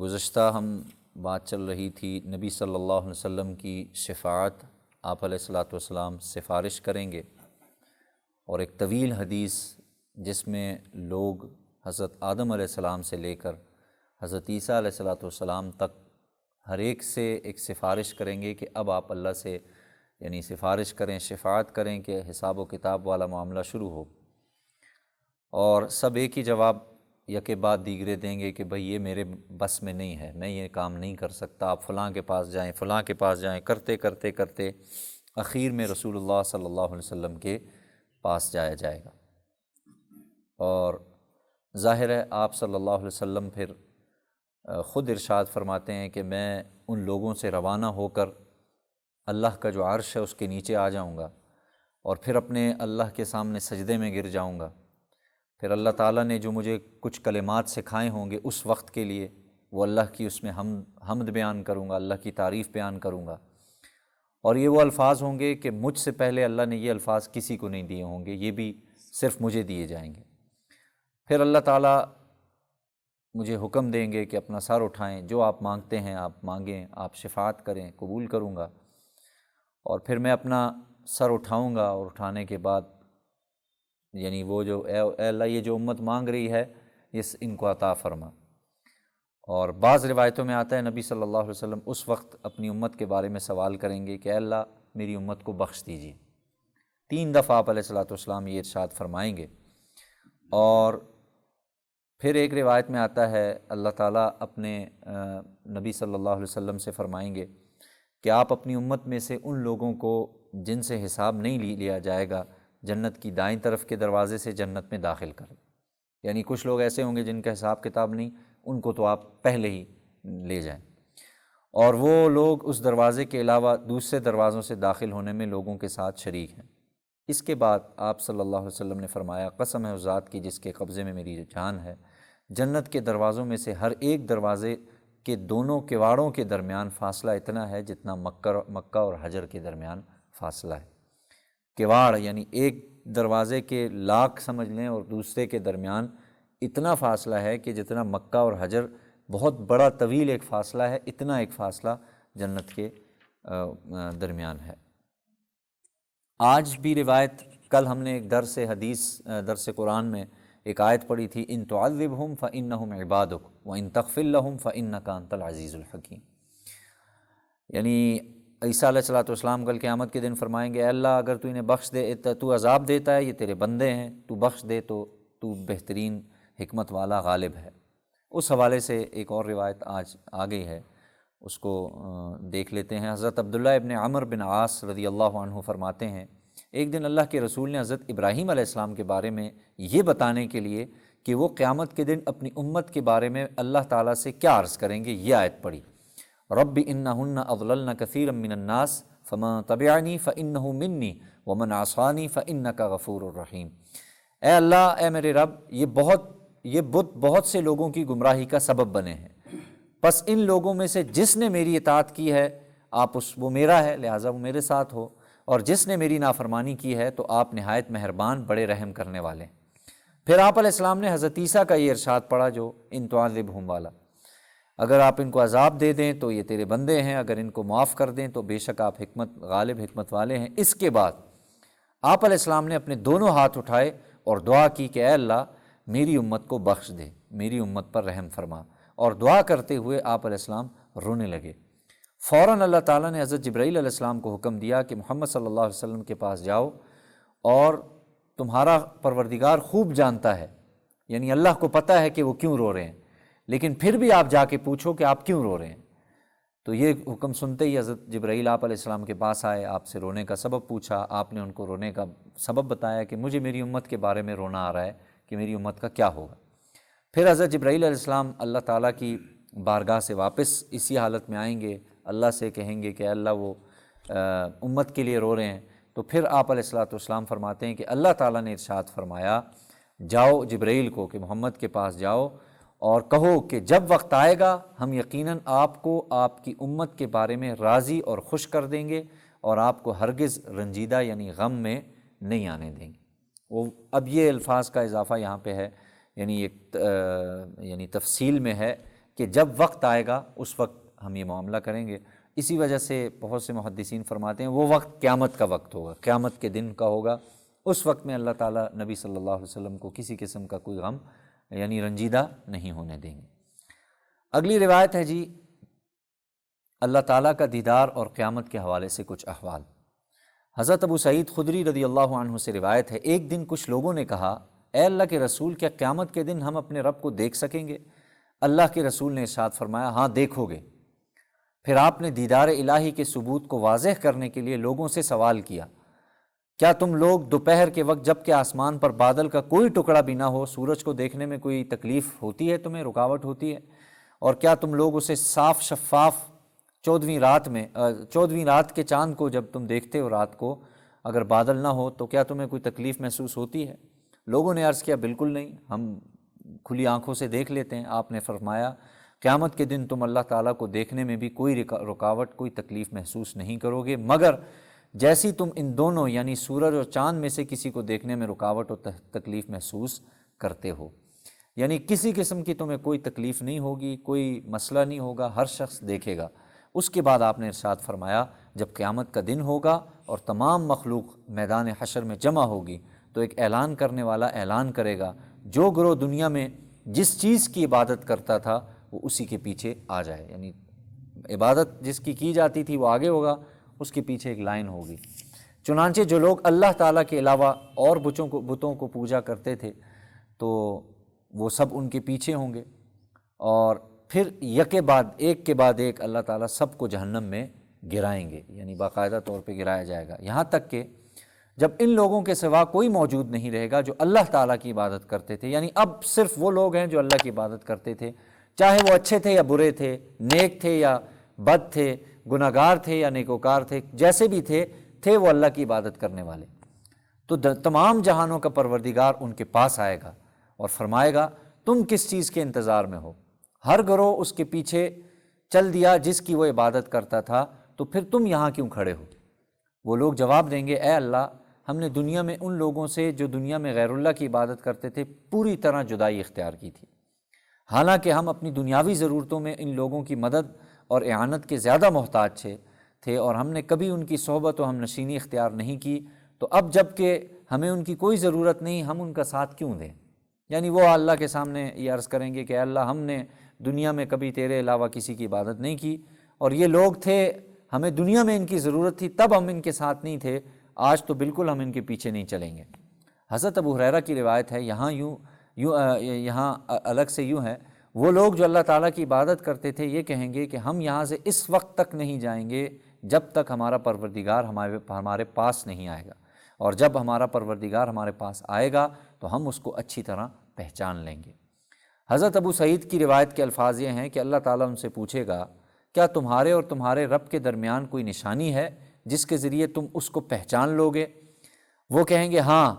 گزشتہ ہم بات چل رہی تھی نبی صلی اللہ علیہ وسلم کی شفاعت، آپ علیہ الصلاۃ والسلام سفارش کریں گے، اور ایک طویل حدیث جس میں لوگ حضرت آدم علیہ السلام سے لے کر حضرت عیسیٰ علیہ الصلاۃ والسلام تک ہر ایک سے ایک سفارش کریں گے کہ اب آپ اللہ سے سفارش کریں، شفاعت کریں کہ حساب و کتاب والا معاملہ شروع ہو، اور سب ایک ہی جواب یکے بعد دیگرے دیں گے کہ بھئی یہ میرے بس میں نہیں ہے، میں یہ کام نہیں کر سکتا، آپ فلاں کے پاس جائیں، فلاں کے پاس جائیں، کرتے کرتے کرتے اخیر میں رسول اللہ صلی اللہ علیہ وسلم کے پاس جایا جائے گا۔ اور ظاہر ہے آپ صلی اللہ علیہ وسلم پھر خود ارشاد فرماتے ہیں کہ میں ان لوگوں سے روانہ ہو کر اللہ کا جو عرش ہے اس کے نیچے آ جاؤں گا، اور پھر اپنے اللہ کے سامنے سجدے میں گر جاؤں گا۔ پھر اللہ تعالیٰ نے جو مجھے کچھ کلمات سکھائے ہوں گے اس وقت کے لیے، وہ اللہ کی اس میں حمد بیان کروں گا، اللہ کی تعریف بیان کروں گا، اور یہ وہ الفاظ ہوں گے کہ مجھ سے پہلے اللہ نے یہ الفاظ کسی کو نہیں دیے ہوں گے، یہ بھی صرف مجھے دیے جائیں گے۔ پھر اللہ تعالیٰ مجھے حکم دیں گے کہ اپنا سر اٹھائیں، جو آپ مانگتے ہیں آپ مانگیں، آپ شفاعت کریں، قبول کروں گا۔ اور پھر میں اپنا سر اٹھاؤں گا، اور اٹھانے کے بعد وہ جو اے اللہ یہ جو امت مانگ رہی ہے ان کو عطا فرما۔ اور بعض روایتوں میں آتا ہے نبی صلی اللہ علیہ وسلم اس وقت اپنی امت کے بارے میں سوال کریں گے کہ اے اللہ میری امت کو بخش دیجیے۔ 3 دفعہ آپ علیہ الصلاۃ والسلام یہ ارشاد فرمائیں گے۔ اور پھر ایک روایت میں آتا ہے اللہ تعالیٰ اپنے نبی صلی اللہ علیہ وسلم سے فرمائیں گے کہ آپ اپنی امت میں سے ان لوگوں کو جن سے حساب نہیں لیا جائے گا جنت کی دائیں طرف کے دروازے سے جنت میں داخل کریں، کچھ لوگ ایسے ہوں گے جن کا حساب کتاب نہیں، ان کو تو آپ پہلے ہی لے جائیں، اور وہ لوگ اس دروازے کے علاوہ دوسرے دروازوں سے داخل ہونے میں لوگوں کے ساتھ شریک ہیں۔ اس کے بعد آپ صلی اللہ علیہ وسلم نے فرمایا قسم ہے اس ذات کی جس کے قبضے میں میری جان ہے، جنت کے دروازوں میں سے ہر ایک دروازے کے دونوں کواڑوں کے درمیان فاصلہ اتنا ہے جتنا مکہ اور حجر کے درمیان فاصلہ ہے۔ کواڑ ایک دروازے کے لاک سمجھ لیں، اور دوسرے کے درمیان اتنا فاصلہ ہے کہ جتنا مکہ اور حجر بہت بڑا طویل ایک فاصلہ ہے، اتنا ایک فاصلہ جنت کے درمیان ہے۔ آج بھی روایت، کل ہم نے ایک درس قرآن میں ایک آیت پڑھی تھی، ان تعذبہم فانہم عبادک وان تغفر لہم فانک انت العزیز الحکیم۔ عیسیٰ علیہ الصلوۃ والسلام کل قیامت کے دن فرمائیں گے اے اللہ اگر تو انہیں بخش دے، تو عذاب دیتا ہے، یہ تیرے بندے ہیں، تو بخش دے تو تو بہترین حکمت والا غالب ہے۔ اس حوالے سے ایک اور روایت آج آ گئی ہے، اس کو دیکھ لیتے ہیں۔ حضرت عبداللہ ابن عمر بن عاص رضی اللہ عنہ فرماتے ہیں ایک دن اللہ کے رسول نے حضرت ابراہیم علیہ السلام کے بارے میں یہ بتانے کے لیے کہ وہ قیامت کے دن اپنی امت کے بارے میں اللہ تعالیٰ سے کیا عرض کریں گے، یہ آیت پڑھی، رب انہن اضللن کثیرا من الناس فمن تبعنی فانہ منی ومن عصانی فانک غفور الرحیم۔ اے اللہ، اے میرے رب، یہ بت بہت سے لوگوں کی گمراہی کا سبب بنے ہیں، پس ان لوگوں میں سے جس نے میری اطاعت کی ہے وہ میرا ہے، لہٰذا وہ میرے ساتھ ہو، اور جس نے میری نافرمانی کی ہے تو آپ نہایت مہربان بڑے رحم کرنے والے ہیں۔ پھر آپ علیہ السلام نے حضرت عیسیٰ کا یہ ارشاد پڑھا جو ان تعذبہم والا، اگر آپ ان کو عذاب دے دیں تو یہ تیرے بندے ہیں، اگر ان کو معاف کر دیں تو بے شک آپ غالب حکمت والے ہیں۔ اس کے بعد آپ علیہ السلام نے اپنے دونوں ہاتھ اٹھائے اور دعا کی کہ اے اللہ میری امت کو بخش دے، میری امت پر رحم فرما، اور دعا کرتے ہوئے آپ علیہ السلام رونے لگے۔ فوراً اللہ تعالیٰ نے حضرت جبرائیل علیہ السلام کو حکم دیا کہ محمد صلی اللہ علیہ وسلم کے پاس جاؤ، اور تمہارا پروردگار خوب جانتا ہے، اللہ کو پتہ ہے کہ وہ کیوں رو رہے ہیں، لیکن پھر بھی آپ جا کے پوچھو کہ آپ کیوں رو رہے ہیں۔ تو یہ حکم سنتے ہی حضرت جبرائیل آپ علیہ السلام کے پاس آئے، آپ سے رونے کا سبب پوچھا، آپ نے ان کو رونے کا سبب بتایا کہ مجھے میری امت کے بارے میں رونا آ رہا ہے کہ میری امت کا کیا ہوگا۔ پھر حضرت جبرائیل علیہ السلام اللہ تعالیٰ کی بارگاہ سے واپس اسی حالت میں آئیں گے، اللہ سے کہیں گے کہ اللہ وہ امت کے لیے رو رہے ہیں، تو پھر آپ علیہ الصلوۃ والسلام فرماتے ہیں کہ اللہ تعالیٰ نے ارشاد فرمایا جاؤ جبرائیل کو کہ محمد کے پاس جاؤ اور کہو کہ جب وقت آئے گا ہم یقیناً آپ کو آپ کی امت کے بارے میں راضی اور خوش کر دیں گے، اور آپ کو ہرگز رنجیدہ غم میں نہیں آنے دیں گے۔ اب یہ الفاظ کا اضافہ یہاں پہ ہے، ایک تفصیل میں ہے کہ جب وقت آئے گا اس وقت ہم یہ معاملہ کریں گے۔ اسی وجہ سے بہت سے محدثین فرماتے ہیں وہ وقت قیامت کا وقت ہوگا، قیامت کے دن کا ہوگا، اس وقت میں اللہ تعالیٰ نبی صلی اللہ علیہ وسلم کو کسی قسم کا کوئی غم یعنی رنجیدہ نہیں ہونے دیں گے۔ اگلی روایت ہے جی اللہ تعالیٰ کا دیدار اور قیامت کے حوالے سے کچھ احوال۔ حضرت ابو سعید خدری رضی اللہ عنہ سے روایت ہے، ایک دن کچھ لوگوں نے کہا اے اللہ کے رسول، کیا قیامت کے دن ہم اپنے رب کو دیکھ سکیں گے؟ اللہ کے رسول نے ارشاد فرمایا ہاں دیکھو گے۔ پھر آپ نے دیدار الہی کے ثبوت کو واضح کرنے کے لیے لوگوں سے سوال کیا، کیا تم لوگ دوپہر کے وقت جب کہ آسمان پر بادل کا کوئی ٹکڑا بھی نہ ہو سورج کو دیکھنے میں کوئی تکلیف ہوتی ہے، تمہیں رکاوٹ ہوتی ہے؟ اور کیا تم لوگ اسے صاف شفاف 14ویں رات کے چاند کو جب تم دیکھتے ہو رات کو اگر بادل نہ ہو تو کیا تمہیں کوئی تکلیف محسوس ہوتی ہے؟ لوگوں نے عرض کیا بالکل نہیں، ہم کھلی آنکھوں سے دیکھ لیتے ہیں۔ آپ نے فرمایا قیامت کے دن تم اللہ تعالیٰ کو دیکھنے میں بھی کوئی رکاوٹ کوئی تکلیف محسوس نہیں کرو گے، مگر جیسی تم ان دونوں یعنی سورج اور چاند میں سے کسی کو دیکھنے میں رکاوٹ اور تکلیف محسوس کرتے ہو، یعنی کسی قسم کی تمہیں کوئی تکلیف نہیں ہوگی، کوئی مسئلہ نہیں ہوگا، ہر شخص دیکھے گا۔ اس کے بعد آپ نے ارشاد فرمایا جب قیامت کا دن ہوگا اور تمام مخلوق میدان حشر میں جمع ہوگی تو ایک اعلان کرنے والا اعلان کرے گا، جو گروہ دنیا میں جس چیز کی عبادت کرتا تھا وہ اسی کے پیچھے آ جائے، یعنی عبادت جس کی جاتی تھی وہ آگے ہوگا، اس کے پیچھے ایک لائن ہوگی۔ چنانچہ جو لوگ اللہ تعالیٰ کے علاوہ اور بتوں کو پوجا کرتے تھے تو وہ سب ان کے پیچھے ہوں گے، اور پھر ایک کے بعد ایک اللہ تعالیٰ سب کو جہنم میں گرائیں گے، یعنی باقاعدہ طور پہ گرایا جائے گا، یہاں تک کہ جب ان لوگوں کے سوا کوئی موجود نہیں رہے گا جو اللہ تعالیٰ کی عبادت کرتے تھے، یعنی اب صرف وہ لوگ ہیں جو اللہ کی عبادت کرتے تھے، چاہے وہ اچھے تھے یا برے تھے، نیک تھے یا بد تھے، گناہگار تھے یا نیکوکار تھے، جیسے بھی تھے وہ اللہ کی عبادت کرنے والے۔ تو تمام جہانوں کا پروردگار ان کے پاس آئے گا اور فرمائے گا تم کس چیز کے انتظار میں ہو؟ ہر گروہ اس کے پیچھے چل دیا جس کی وہ عبادت کرتا تھا، تو پھر تم یہاں کیوں کھڑے ہو؟ وہ لوگ جواب دیں گے اے اللہ، ہم نے دنیا میں ان لوگوں سے جو دنیا میں غیر اللہ کی عبادت کرتے تھے پوری طرح جدائی اختیار کی تھی، حالانکہ ہم اپنی دنیاوی ضرورتوں میں ان لوگوں کی مدد اور اعانت کے زیادہ محتاج تھے اور ہم نے کبھی ان کی صحبت و ہم نشینی اختیار نہیں کی، تو اب جب کہ ہمیں ان کی کوئی ضرورت نہیں ہم ان کا ساتھ کیوں دیں؟ یعنی وہ اللہ کے سامنے یہ عرض کریں گے کہ اے اللہ، ہم نے دنیا میں کبھی تیرے علاوہ کسی کی عبادت نہیں کی، اور یہ لوگ تھے ہمیں دنیا میں ان کی ضرورت تھی تب ہم ان کے ساتھ نہیں تھے، آج تو بالکل ہم ان کے پیچھے نہیں چلیں گے۔ حضرت ابو ہریرہ کی روایت ہے، یہاں الگ سے یوں ہے، وہ لوگ جو اللہ تعالیٰ کی عبادت کرتے تھے یہ کہیں گے کہ ہم یہاں سے اس وقت تک نہیں جائیں گے جب تک ہمارا پروردگار ہمارے پاس نہیں آئے گا، اور جب ہمارا پروردگار ہمارے پاس آئے گا تو ہم اس کو اچھی طرح پہچان لیں گے۔ حضرت ابو سعید کی روایت کے الفاظ یہ ہیں کہ اللہ تعالیٰ ان سے پوچھے گا کیا تمہارے اور تمہارے رب کے درمیان کوئی نشانی ہے جس کے ذریعے تم اس کو پہچان لو گے؟ وہ کہیں گے ہاں،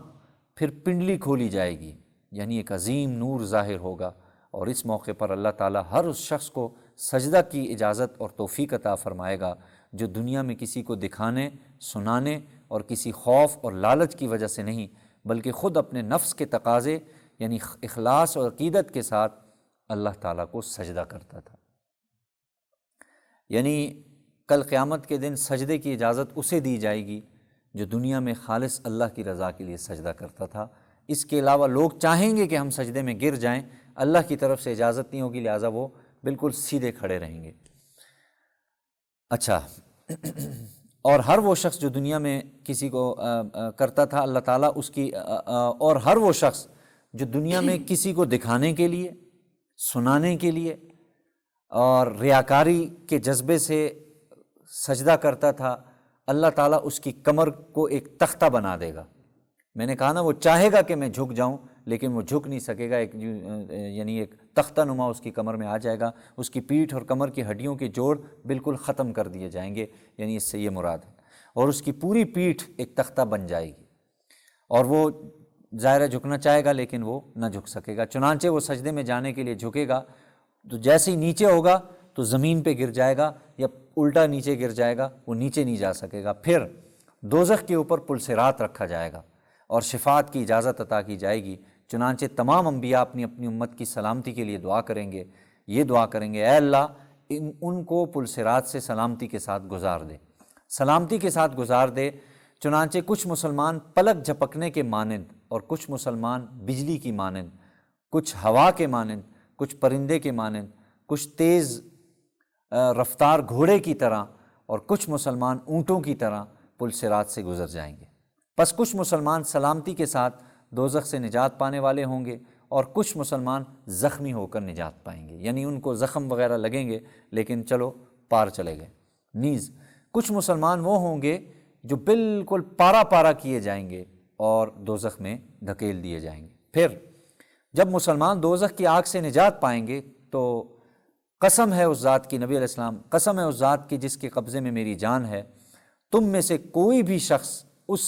پھر پنڈلی کھولی جائے گی، یعنی ایک عظیم نور ظاہر ہوگا، اور اس موقع پر اللہ تعالیٰ ہر اس شخص کو سجدہ کی اجازت اور توفیق عطا فرمائے گا جو دنیا میں کسی کو دکھانے، سنانے اور کسی خوف اور لالچ کی وجہ سے نہیں بلکہ خود اپنے نفس کے تقاضے یعنی اخلاص اور عقیدت کے ساتھ اللہ تعالیٰ کو سجدہ کرتا تھا۔ یعنی کل قیامت کے دن سجدے کی اجازت اسے دی جائے گی جو دنیا میں خالص اللہ کی رضا کے لیے سجدہ کرتا تھا، اس کے علاوہ لوگ چاہیں گے کہ ہم سجدے میں گر جائیں، اللہ کی طرف سے اجازت نہیں ہوگی، لہٰذا وہ بالکل سیدھے کھڑے رہیں گے۔ اچھا، اور ہر وہ شخص جو دنیا میں کسی کو کرتا تھا اللہ تعالیٰ اس کی اور ہر وہ شخص جو دنیا میں کسی کو دکھانے کے لیے، سنانے کے لیے اور ریاکاری کے جذبے سے سجدہ کرتا تھا، اللہ تعالیٰ اس کی کمر کو ایک تختہ بنا دے گا۔ میں نے کہا نا وہ چاہے گا کہ میں جھک جاؤں لیکن وہ جھک نہیں سکے گا، یعنی ایک تختہ نما اس کی کمر میں آ جائے گا، اس کی پیٹھ اور کمر کی ہڈیوں کے جوڑ بالکل ختم کر دیے جائیں گے، یعنی اس سے یہ مراد ہے، اور اس کی پوری پیٹھ ایک تختہ بن جائے گی، اور وہ ظاہر جھکنا چاہے گا لیکن وہ نہ جھک سکے گا، چنانچہ وہ سجدے میں جانے کے لیے جھکے گا تو جیسے ہی نیچے ہوگا تو زمین پہ گر جائے گا یا الٹا نیچے گر جائے گا، وہ نیچے نہیں جا سکے گا۔ پھر دوزخ کے اوپر پل صراط رکھا جائے گا اور شفاعت کی اجازت عطا کی جائے گی، چنانچہ تمام انبیاء اپنی اپنی امت کی سلامتی کے لیے دعا کریں گے، یہ دعا کریں گے، اے اللہ ان کو پلصراط سے سلامتی کے ساتھ گزار دے، سلامتی کے ساتھ گزار دے۔ چنانچہ کچھ مسلمان پلک جھپکنے کے مانند اور کچھ مسلمان بجلی کی مانند، کچھ ہوا کے مانند، کچھ پرندے کے مانند، کچھ تیز رفتار گھوڑے کی طرح اور کچھ مسلمان اونٹوں کی طرح پلصراط سے گزر جائیں گے۔ پس کچھ مسلمان سلامتی کے ساتھ دوزخ سے نجات پانے والے ہوں گے اور کچھ مسلمان زخمی ہو کر نجات پائیں گے، یعنی ان کو زخم وغیرہ لگیں گے لیکن چلو پار چلے گئے۔ نیز کچھ مسلمان وہ ہوں گے جو بالکل پارا پارا کیے جائیں گے اور دوزخ میں دھکیل دیے جائیں گے۔ پھر جب مسلمان دوزخ کی آگ سے نجات پائیں گے تو قسم ہے اس ذات کی، نبی علیہ السلام قسم ہے اس ذات کی جس کے قبضے میں میری جان ہے، تم میں سے کوئی بھی شخص اس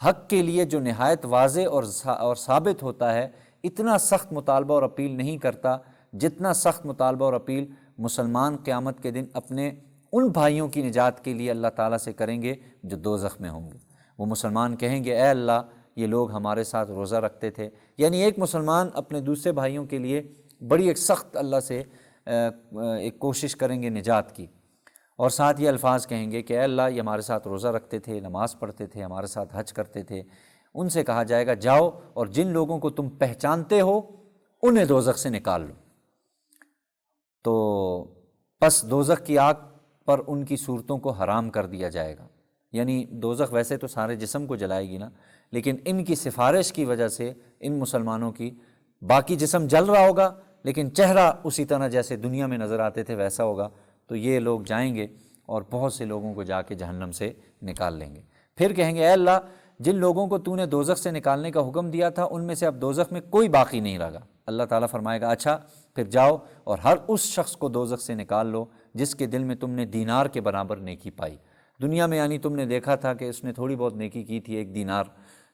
حق کے لیے جو نہایت واضح اور ثابت ہوتا ہے اتنا سخت مطالبہ اور اپیل نہیں کرتا جتنا سخت مطالبہ اور اپیل مسلمان قیامت کے دن اپنے ان بھائیوں کی نجات کے لیے اللہ تعالیٰ سے کریں گے جو دوزخ میں ہوں گے۔ وہ مسلمان کہیں گے، اے اللہ یہ لوگ ہمارے ساتھ روزہ رکھتے تھے، یعنی ایک مسلمان اپنے دوسرے بھائیوں کے لیے بڑی ایک سخت اللہ سے ایک کوشش کریں گے نجات کی، اور ساتھ یہ الفاظ کہیں گے کہ اے اللہ یہ ہمارے ساتھ روزہ رکھتے تھے، نماز پڑھتے تھے، ہمارے ساتھ حج کرتے تھے۔ ان سے کہا جائے گا جاؤ اور جن لوگوں کو تم پہچانتے ہو انہیں دوزخ سے نکال لو۔ تو پس دوزخ کی آگ پر ان کی صورتوں کو حرام کر دیا جائے گا، یعنی دوزخ ویسے تو سارے جسم کو جلائے گی نا، لیکن ان کی سفارش کی وجہ سے ان مسلمانوں کی باقی جسم جل رہا ہوگا لیکن چہرہ اسی طرح جیسے دنیا میں نظر آتے تھے ویسا ہوگا، تو یہ لوگ جائیں گے اور بہت سے لوگوں کو جا کے جہنم سے نکال لیں گے۔ پھر کہیں گے، اے اللہ جن لوگوں کو تو نے دوزخ سے نکالنے کا حکم دیا تھا ان میں سے اب دوزخ میں کوئی باقی نہیں رہا۔ اللہ تعالیٰ فرمائے گا اچھا پھر جاؤ اور ہر اس شخص کو دوزخ سے نکال لو جس کے دل میں تم نے دینار کے برابر نیکی پائی۔ دنیا میں یعنی تم نے دیکھا تھا کہ اس نے تھوڑی بہت نیکی کی تھی، 1 دینار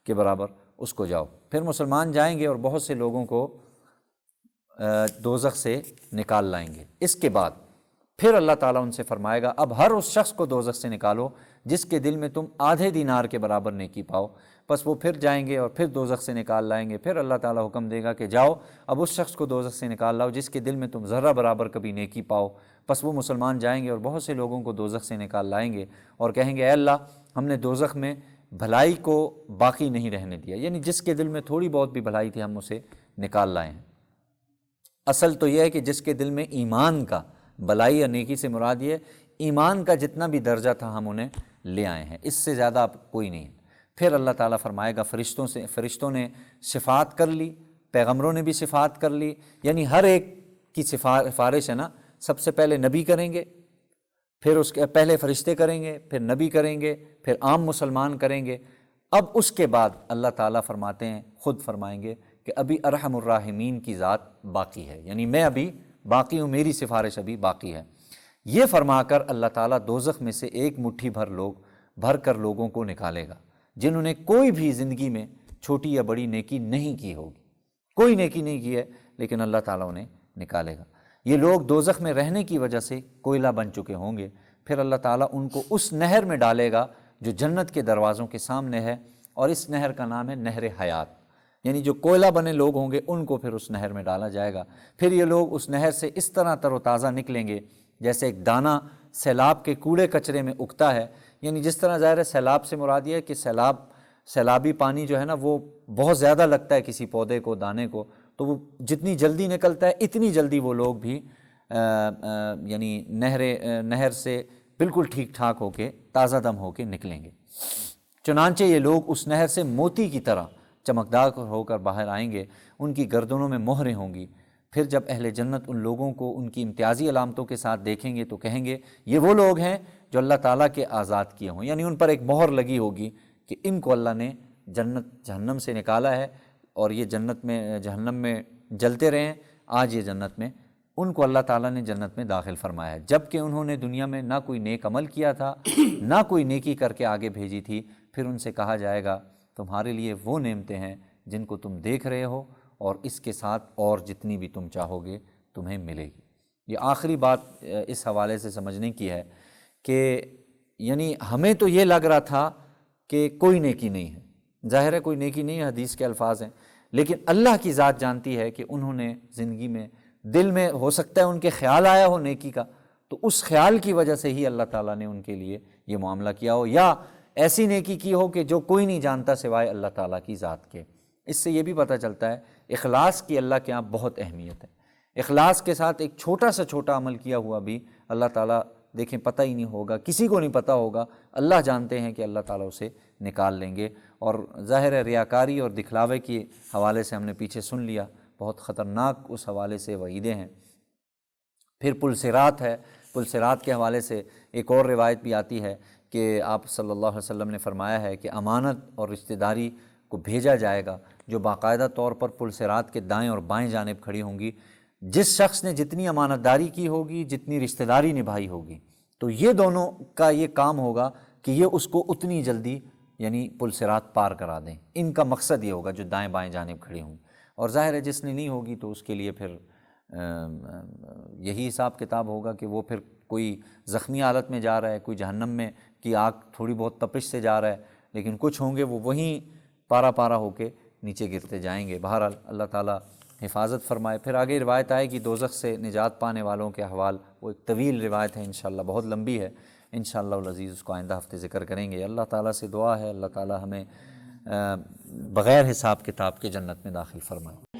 کے برابر، اس کو جاؤ۔ پھر مسلمان جائیں گے اور بہت سے لوگوں کو دوزخ سے نکال لائیں گے۔ اس کے بعد پھر اللہ تعالیٰ ان سے فرمائے گا اب ہر اس شخص کو دوزخ سے نکالو جس کے دل میں تم آدھے دینار کے برابر نیکی پاؤ۔ پس وہ پھر جائیں گے اور پھر دوزخ سے نکال لائیں گے۔ پھر اللہ تعالیٰ حکم دے گا کہ جاؤ اب اس شخص کو دوزخ سے نکال لاؤ جس کے دل میں تم ذرہ برابر کبھی نیکی پاؤ۔ پس وہ مسلمان جائیں گے اور بہت سے لوگوں کو دوزخ سے نکال لائیں گے اور کہیں گے، اے اللہ ہم نے دوزخ میں بھلائی کو باقی نہیں رہنے دیا، یعنی جس کے دل میں تھوڑی بہت بھی بھلائی تھی ہم اسے نکال لائے ہیں۔ اصل تو یہ ہے کہ جس کے دل میں ایمان کا، بلائی یا نیکی سے مراد یہ ایمان کا جتنا بھی درجہ تھا ہم انہیں لے آئے ہیں، اس سے زیادہ اب کوئی نہیں ہے۔ پھر اللہ تعالیٰ فرمائے گا فرشتوں نے صفات کر لی، پیغمبروں نے بھی صفات کر لی، یعنی ہر ایک کی سفارش ہے نا، سب سے پہلے نبی کریں گے، پھر اس کے پہلے فرشتے کریں گے، پھر نبی کریں گے، پھر عام مسلمان کریں گے۔ اب اس کے بعد اللہ تعالیٰ فرماتے ہیں، خود فرمائیں گے کہ ابھی ارحم الراحمین کی ذات باقی ہے، یعنی میں ابھی باقی ہوں، میری سفارش ابھی باقی ہے۔ یہ فرما کر اللہ تعالیٰ دوزخ میں سے ایک مٹھی بھر کر لوگوں کو نکالے گا جنہوں نے کوئی بھی زندگی میں چھوٹی یا بڑی نیکی نہیں کی ہوگی، کوئی نیکی نہیں کی ہے لیکن اللہ تعالیٰ انہیں نکالے گا۔ یہ لوگ دوزخ میں رہنے کی وجہ سے کوئلہ بن چکے ہوں گے، پھر اللہ تعالیٰ ان کو اس نہر میں ڈالے گا جو جنت کے دروازوں کے سامنے ہے، اور اس نہر کا نام ہے نہر حیات، یعنی جو کوئلہ بنے لوگ ہوں گے ان کو پھر اس نہر میں ڈالا جائے گا۔ پھر یہ لوگ اس نہر سے اس طرح تر و تازہ نکلیں گے جیسے ایک دانہ سیلاب کے کوڑے کچرے میں اگتا ہے، یعنی جس طرح ظاہر ہے سیلاب سے مراد یہ ہے کہ سیلابی پانی جو ہے نا وہ بہت زیادہ لگتا ہے کسی پودے کو، دانے کو، تو وہ جتنی جلدی نکلتا ہے اتنی جلدی وہ لوگ بھی یعنی نہر سے بالکل ٹھیک ٹھاک ہو کے تازہ دم ہو کے نکلیں گے۔ چنانچہ یہ لوگ اس نہر سے موتی کی طرح چمکدار ہو کر باہر آئیں گے، ان کی گردنوں میں مہریں ہوں گی۔ پھر جب اہل جنت ان لوگوں کو ان کی امتیازی علامتوں کے ساتھ دیکھیں گے تو کہیں گے یہ وہ لوگ ہیں جو اللہ تعالیٰ کے آزاد کیے ہوں، یعنی ان پر ایک مہر لگی ہوگی کہ ان کو اللہ نے جہنم سے نکالا ہے اور یہ جہنم میں جلتے رہے ہیں، آج یہ جنت میں ان کو اللہ تعالیٰ نے جنت میں داخل فرمایا ہے، جبکہ انہوں نے دنیا میں نہ کوئی نیک عمل کیا تھا نہ کوئی نیکی کر کے آگے بھیجی تھی۔ پھر ان سے کہا جائے گا تمہارے لیے وہ نعمتیں ہیں جن کو تم دیکھ رہے ہو اور اس کے ساتھ اور جتنی بھی تم چاہو گے تمہیں ملے گی۔ یہ آخری بات اس حوالے سے سمجھنے کی ہے کہ یعنی ہمیں تو یہ لگ رہا تھا کہ کوئی نیکی نہیں ہے، ظاہر ہے کوئی نیکی نہیں ہے، حدیث کے الفاظ ہیں، لیکن اللہ کی ذات جانتی ہے کہ انہوں نے زندگی میں دل میں ہو سکتا ہے ان کے خیال آیا ہو نیکی کا، تو اس خیال کی وجہ سے ہی اللہ تعالیٰ نے ان کے لیے یہ معاملہ کیا ہو، یا ایسی نیکی کی ہو کہ جو کوئی نہیں جانتا سوائے اللہ تعالیٰ کی ذات کے۔ اس سے یہ بھی پتہ چلتا ہے اخلاص کی اللہ کے یہاں بہت اہمیت ہے۔ اخلاص کے ساتھ ایک چھوٹا سے چھوٹا عمل کیا ہوا بھی اللہ تعالیٰ دیکھیں پتہ ہی نہیں ہوگا، کسی کو نہیں پتہ ہوگا، اللہ جانتے ہیں کہ اللہ تعالیٰ اسے نکال لیں گے۔ اور ظاہر ہے ریاکاری اور دکھلاوے کے حوالے سے ہم نے پیچھے سن لیا، بہت خطرناک اس حوالے سے وعیدیں ہیں۔ پھر پل صراط ہے، پل صراط کے حوالے سے ایک اور روایت بھی آتی ہے کہ آپ صلی اللہ علیہ وسلم نے فرمایا ہے کہ امانت اور رشتہ داری کو بھیجا جائے گا جو باقاعدہ طور پر پل صراط کے دائیں اور بائیں جانب کھڑی ہوں گی۔ جس شخص نے جتنی امانت داری کی ہوگی، جتنی رشتہ داری نبھائی ہوگی، تو یہ دونوں کا یہ کام ہوگا کہ یہ اس کو اتنی جلدی یعنی پل صراط پار کرا دیں۔ ان کا مقصد یہ ہوگا جو دائیں بائیں جانب کھڑی ہوں گی۔ اور ظاہر ہے جس نے نہیں ہوگی تو اس کے لیے پھر یہی حساب کتاب ہوگا کہ وہ پھر کوئی زخمی حالت میں جا رہا ہے، کوئی جہنم میں کی آگ تھوڑی بہت تپش سے جا رہا ہے، لیکن کچھ ہوں گے وہ وہیں پارا پارا ہو کے نیچے گرتے جائیں گے۔ بہرحال اللہ تعالیٰ حفاظت فرمائے۔ پھر آگے روایت آئے گی دوزخ سے نجات پانے والوں کے احوال، وہ ایک طویل روایت ہے انشاءاللہ، بہت لمبی ہے، انشاءاللہ العزیز اس کو آئندہ ہفتے ذکر کریں گے۔ اللہ تعالیٰ سے دعا ہے اللہ تعالیٰ ہمیں بغیر حساب کتاب کے جنت میں داخل فرمائے۔